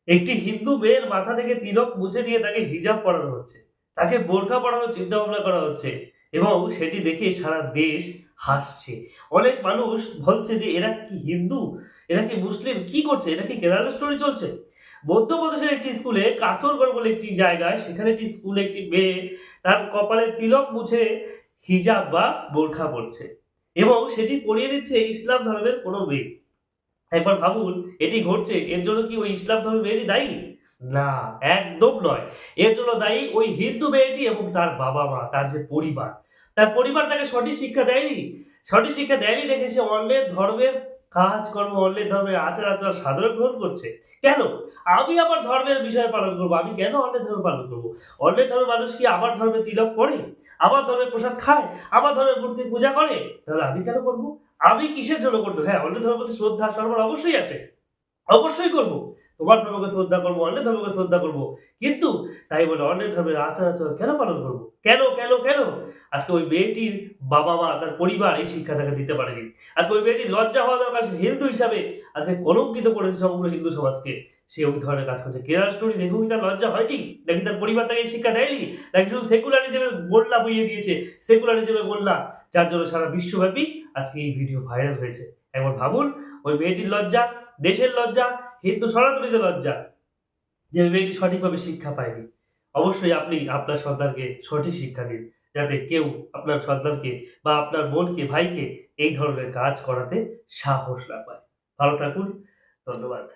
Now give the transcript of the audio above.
একটি হিন্দু মেয়ের মাথা থেকে তিলক মুছে দিয়ে তাকে হিজাব পরানো হচ্ছে। তাকে বোরখা পরানোর চিন্তাভাবনা করা হচ্ছে এবং সেটি দেখে সারা দেশ হাসছে। অনেক মানুষ বলছে যে এরা কি হিন্দু? এরা কি মুসলিম? কি করছে? এটা কি কেরালা স্টোরি চলছে? মধ্যপ্রদেশের একটি স্কুলে কাসরগড় বলে একটি জায়গায় সেখানে একটি স্কুলে একটি মেয়ে তার কপালে তিলক মুছে হিজাব বা বোরখা পরছে এবং সেটি পরিয়ে দিচ্ছে ইসলাম ধর্মের কোনো মেয়ে। একবার ভাবুন এটি ঘটছে এর জন্য কি ওই ইসলাম ধর্মের মেয়েটি দায়ী? না, একদম নয়। এর জন্য দায়ী ওই হিন্দু মেয়েটি এবং তার বাবা-মা, তার যে পরিবার। তার পরিবার তাকে সঠিক শিক্ষা দেয়নি। সঠিক শিক্ষা দেয়নি দেখে সে অন্যের ধর্মের কাজকর্ম, অন্যের ধর্মের আচার-আচরণ সাধারণ গ্রহণ করছে। কেন? আমি আমার ধর্মের বিষয় পালন করব। আমি কেন অন্যের ধর্ম পালন করব? অন্যের ধর্মের মানুষ কি আমার ধর্মে তিলক পড়ে? আমার ধর্মের প্রসাদ খায়? আমার ধর্মের মূর্তির পূজা করে? তাহলে আমি কেন করব? আমি কিসের জন্য করব? হ্যাঁ, অন্য ধর্মের প্রতি শ্রদ্ধা সম্মান অবশ্যই আছে। অবশ্যই করব। তোমার ধর্মকে শ্রদ্ধা করব, অন্যের ধর্মকে শ্রদ্ধা করব। কিন্তু তাই বলে অন্যের ধর্মের আচার-আচরণ কেন পালন করব? কেন? আজকে ওই মেয়েটির বাবা-মা, তার পরিবার এই শিক্ষা তাকে দিতে পারেনি। আজকে ওই মেয়েটির লজ্জা হওয়া দরকার। সে হিন্দু হিসাবে আজকে কলঙ্কিত করেছে সমগ্র হিন্দু সমাজকে। সে ওই ধরনের কাজ করছে। কেরালা স্টোরি দেখেও কি তার লজ্জা হয়নি? নাকি তার পরিবার তাকে এই শিক্ষা দেয়নি? নাকি শুধু সেকুলারিজমের গোল্লা বইয়ে দিয়েছে? সেকুলারিজমের গোল্লা যার জন্য সারা বিশ্বব্যাপী আজকে এই ভিডিও ভাইরাল হয়েছে। একবার ভাবুন ওই মেয়েটির লজ্জা, দেশের লজ্জা, হিন্দু সনাতনীদের লজ্জা যে ওই মেয়েটি সঠিকভাবে শিক্ষা পায়নি। অবশ্যই আপনি আপনার সন্তানকে সঠিক শিক্ষা দিন। যাতে কেউ আপনার সন্তানকে বা আপনার বোনকে, ভাইকে এই ধরনের কাজ করাতে সাহস না পায়। ভালো থাকুন। ধন্যবাদ।